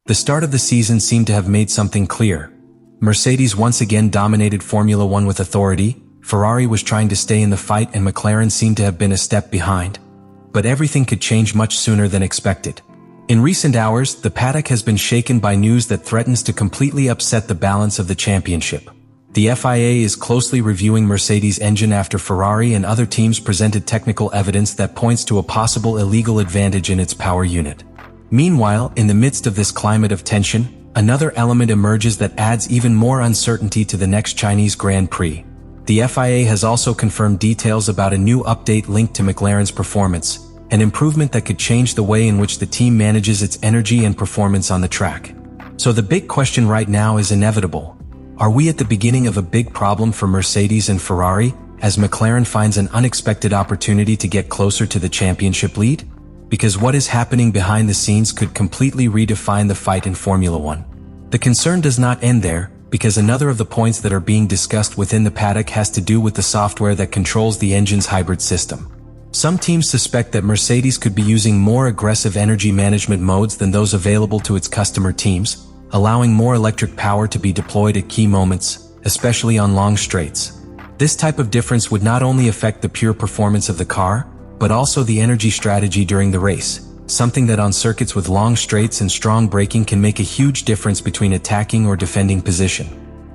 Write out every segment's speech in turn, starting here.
The start of the season seemed to have made something clear. Mercedes once again dominated Formula One with authority, Ferrari was trying to stay in the fight, and McLaren seemed to have been a step behind. But everything could change much sooner than expected. In recent hours, the paddock has been shaken by news that threatens to completely upset the balance of the championship. The FIA is closely reviewing Mercedes' engine after Ferrari and other teams presented technical evidence that points to a possible illegal advantage in its power unit. Meanwhile, in the midst of this climate of tension, another element emerges that adds even more uncertainty to the next Chinese Grand Prix. The FIA has also confirmed details about a new update linked to McLaren's performance, an improvement that could change the way in which the team manages its energy and performance on the track. So the big question right now is inevitable. Are we at the beginning of a big problem for Mercedes and Ferrari, as McLaren finds an unexpected opportunity to get closer to the championship lead? Because what is happening behind the scenes could completely redefine the fight in Formula One. The concern does not end there, because another of the points that are being discussed within the paddock has to do with the software that controls the engine's hybrid system. Some teams suspect that Mercedes could be using more aggressive energy management modes than those available to its customer teams, allowing more electric power to be deployed at key moments, especially on long straights. This type of difference would not only affect the pure performance of the car, but also the energy strategy during the race, something that on circuits with long straights and strong braking can make a huge difference between attacking or defending position.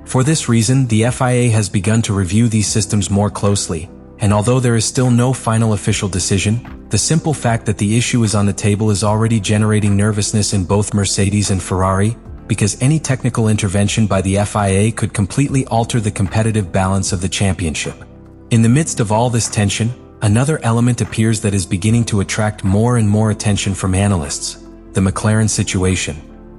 For this reason, the FIA has begun to review these systems more closely, and although there is still no final official decision, the simple fact that the issue is on the table is already generating nervousness in both Mercedes and Ferrari, because any technical intervention by the FIA could completely alter the competitive balance of the championship. In the midst of all this tension, another element appears that is beginning to attract more and more attention from analysts: the McLaren situation.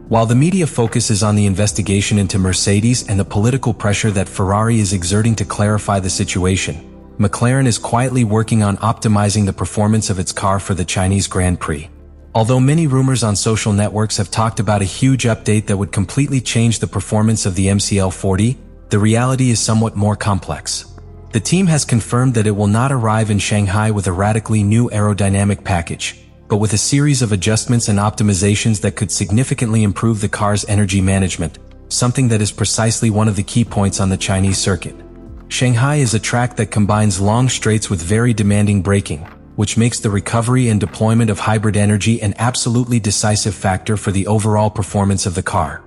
While the media focuses on the investigation into Mercedes and the political pressure that Ferrari is exerting to clarify the situation, McLaren is quietly working on optimizing the performance of its car for the Chinese Grand Prix. Although many rumors on social networks have talked about a huge update that would completely change the performance of the MCL40, the reality is somewhat more complex. The team has confirmed that it will not arrive in Shanghai with a radically new aerodynamic package, but with a series of adjustments and optimizations that could significantly improve the car's energy management, something that is precisely one of the key points on the Chinese circuit. Shanghai is a track that combines long straights with very demanding braking, which makes the recovery and deployment of hybrid energy an absolutely decisive factor for the overall performance of the car.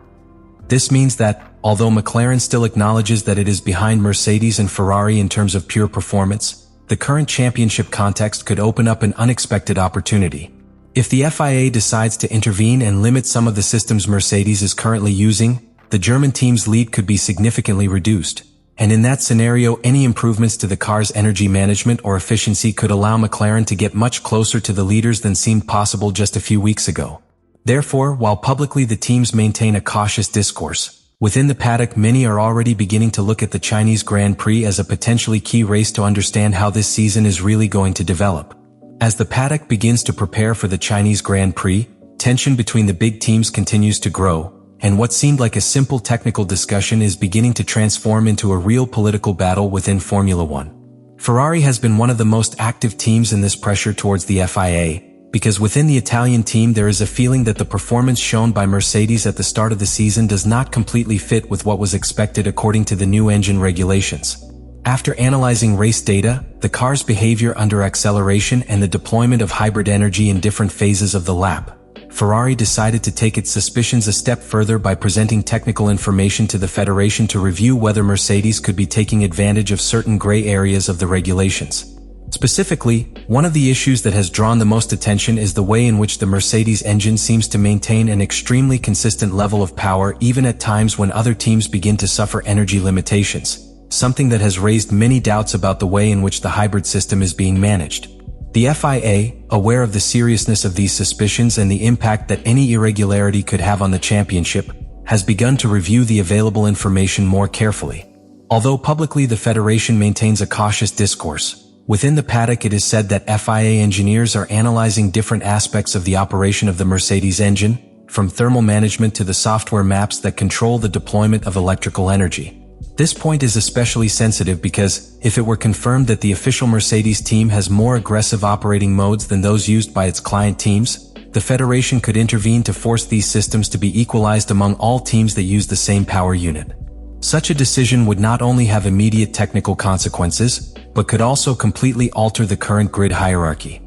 This means that, although McLaren still acknowledges that it is behind Mercedes and Ferrari in terms of pure performance, the current championship context could open up an unexpected opportunity. If the FIA decides to intervene and limit some of the systems Mercedes is currently using, the German team's lead could be significantly reduced. And in that scenario, any improvements to the car's energy management or efficiency could allow McLaren to get much closer to the leaders than seemed possible just a few weeks ago. Therefore, while publicly the teams maintain a cautious discourse, within the paddock many are already beginning to look at the Chinese Grand Prix as a potentially key race to understand how this season is really going to develop. As the paddock begins to prepare for the Chinese Grand Prix, tension between the big teams continues to grow, and what seemed like a simple technical discussion is beginning to transform into a real political battle within Formula One. Ferrari has been one of the most active teams in this pressure towards the FIA, because within the Italian team there is a feeling that the performance shown by Mercedes at the start of the season does not completely fit with what was expected according to the new engine regulations. After analyzing race data, the car's behavior under acceleration and the deployment of hybrid energy in different phases of the lap, Ferrari decided to take its suspicions a step further by presenting technical information to the federation to review whether Mercedes could be taking advantage of certain gray areas of the regulations. Specifically, one of the issues that has drawn the most attention is the way in which the Mercedes engine seems to maintain an extremely consistent level of power even at times when other teams begin to suffer energy limitations, something that has raised many doubts about the way in which the hybrid system is being managed. The FIA, aware of the seriousness of these suspicions and the impact that any irregularity could have on the championship, has begun to review the available information more carefully. Although publicly the federation maintains a cautious discourse, within the paddock it is said that FIA engineers are analyzing different aspects of the operation of the Mercedes engine, from thermal management to the software maps that control the deployment of electrical energy. This point is especially sensitive because, if it were confirmed that the official Mercedes team has more aggressive operating modes than those used by its client teams, the Federation could intervene to force these systems to be equalized among all teams that use the same power unit. Such a decision would not only have immediate technical consequences, but could also completely alter the current grid hierarchy.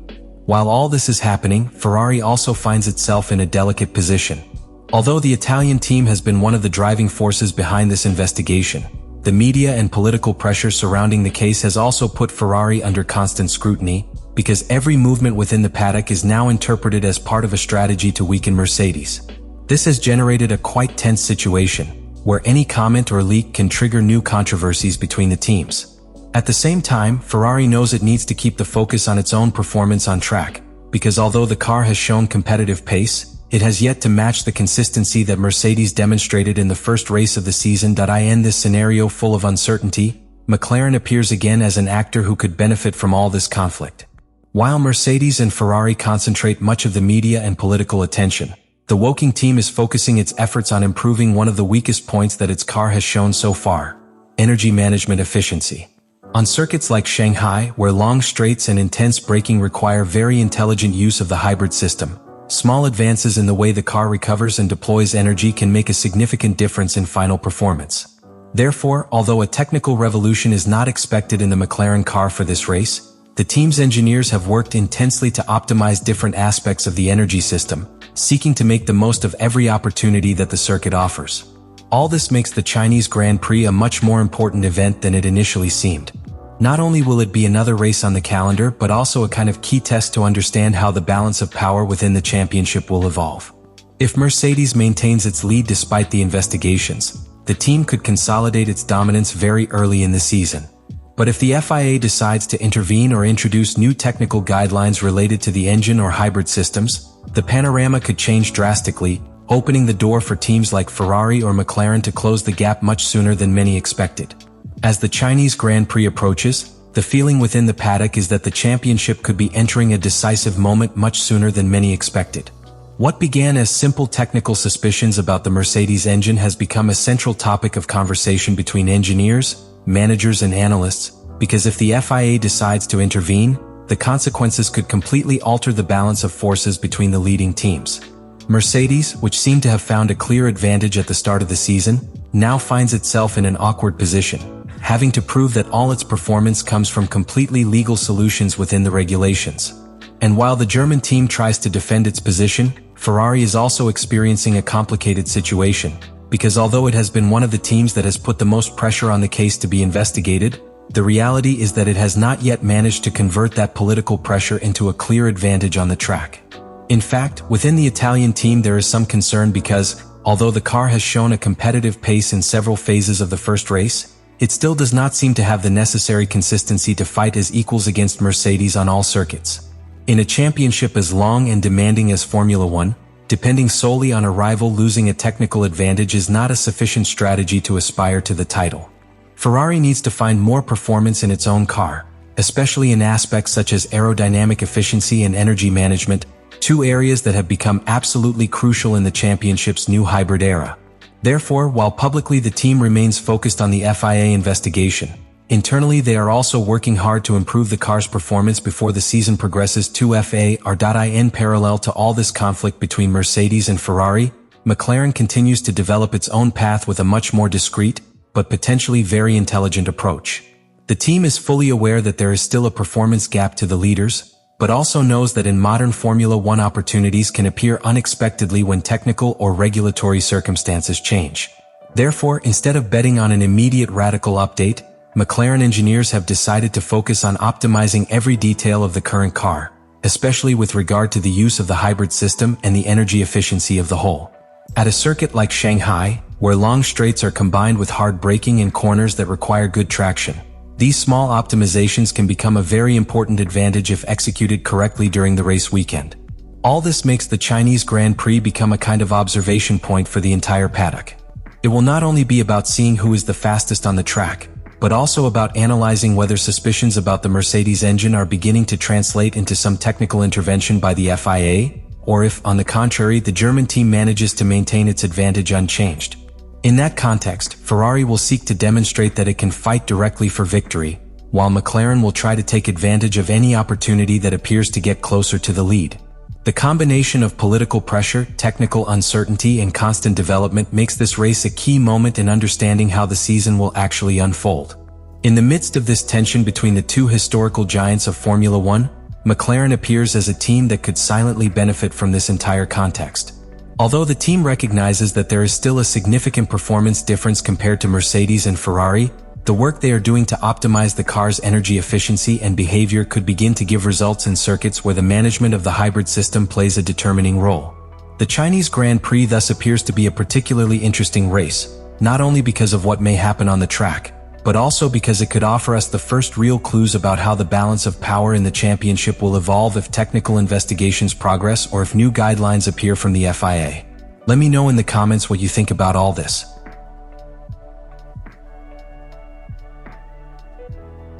While all this is happening, Ferrari also finds itself in a delicate position. Although the Italian team has been one of the driving forces behind this investigation, the media and political pressure surrounding the case has also put Ferrari under constant scrutiny, because every movement within the paddock is now interpreted as part of a strategy to weaken Mercedes. This has generated a quite tense situation, where any comment or leak can trigger new controversies between the teams. At the same time, Ferrari knows it needs to keep the focus on its own performance on track, because although the car has shown competitive pace, it has yet to match the consistency that Mercedes demonstrated in the first race of the season. In this scenario full of uncertainty, McLaren appears again as an actor who could benefit from all this conflict. While Mercedes and Ferrari concentrate much of the media and political attention, the Woking team is focusing its efforts on improving one of the weakest points that its car has shown so far: energy management efficiency. On circuits like Shanghai, where long straights and intense braking require very intelligent use of the hybrid system, small advances in the way the car recovers and deploys energy can make a significant difference in final performance. Therefore, although a technical revolution is not expected in the McLaren car for this race, the team's engineers have worked intensely to optimize different aspects of the energy system, seeking to make the most of every opportunity that the circuit offers. All this makes the Chinese Grand Prix a much more important event than it initially seemed. Not only will it be another race on the calendar, but also a kind of key test to understand how the balance of power within the championship will evolve. If Mercedes maintains its lead despite the investigations, the team could consolidate its dominance very early in the season. But if the FIA decides to intervene or introduce new technical guidelines related to the engine or hybrid systems, the panorama could change drastically, opening the door for teams like Ferrari or McLaren to close the gap much sooner than many expected. As the Chinese Grand Prix approaches, the feeling within the paddock is that the championship could be entering a decisive moment much sooner than many expected. What began as simple technical suspicions about the Mercedes engine has become a central topic of conversation between engineers, managers and analysts, because if the FIA decides to intervene, the consequences could completely alter the balance of forces between the leading teams. Mercedes, which seemed to have found a clear advantage at the start of the season, now finds itself in an awkward position, having to prove that all its performance comes from completely legal solutions within the regulations. And while the German team tries to defend its position, Ferrari is also experiencing a complicated situation, because although it has been one of the teams that has put the most pressure on the case to be investigated, the reality is that it has not yet managed to convert that political pressure into a clear advantage on the track. In fact, within the Italian team there is some concern because, although the car has shown a competitive pace in several phases of the first race, it still does not seem to have the necessary consistency to fight as equals against Mercedes on all circuits. In a championship as long and demanding as Formula One, depending solely on a rival losing a technical advantage is not a sufficient strategy to aspire to the title. Ferrari needs to find more performance in its own car, especially in aspects such as aerodynamic efficiency and energy management, two areas that have become absolutely crucial in the championship's new hybrid era. Therefore, while publicly the team remains focused on the FIA investigation, internally they are also working hard to improve the car's performance before the season progresses. In parallel to all this conflict between Mercedes and Ferrari, McLaren continues to develop its own path with a much more discreet, but potentially very intelligent approach. The team is fully aware that there is still a performance gap to the leaders, but also knows that in modern Formula One opportunities can appear unexpectedly when technical or regulatory circumstances change. Therefore, instead of betting on an immediate radical update, McLaren engineers have decided to focus on optimizing every detail of the current car, especially with regard to the use of the hybrid system and the energy efficiency of the whole. At a circuit like Shanghai, where long straights are combined with hard braking and corners that require good traction, these small optimizations can become a very important advantage if executed correctly during the race weekend. All this makes the Chinese Grand Prix become a kind of observation point for the entire paddock. It will not only be about seeing who is the fastest on the track, but also about analyzing whether suspicions about the Mercedes engine are beginning to translate into some technical intervention by the FIA, or if, on the contrary, the German team manages to maintain its advantage unchanged. In that context, Ferrari will seek to demonstrate that it can fight directly for victory, while McLaren will try to take advantage of any opportunity that appears to get closer to the lead. The combination of political pressure, technical uncertainty, and constant development makes this race a key moment in understanding how the season will actually unfold. In the midst of this tension between the two historical giants of Formula One, McLaren appears as a team that could silently benefit from this entire context. Although the team recognizes that there is still a significant performance difference compared to Mercedes and Ferrari, the work they are doing to optimize the car's energy efficiency and behavior could begin to give results in circuits where the management of the hybrid system plays a determining role. The Chinese Grand Prix thus appears to be a particularly interesting race, not only because of what may happen on the track, but also because it could offer us the first real clues about how the balance of power in the championship will evolve if technical investigations progress or if new guidelines appear from the FIA. Let me know in the comments what you think about all this.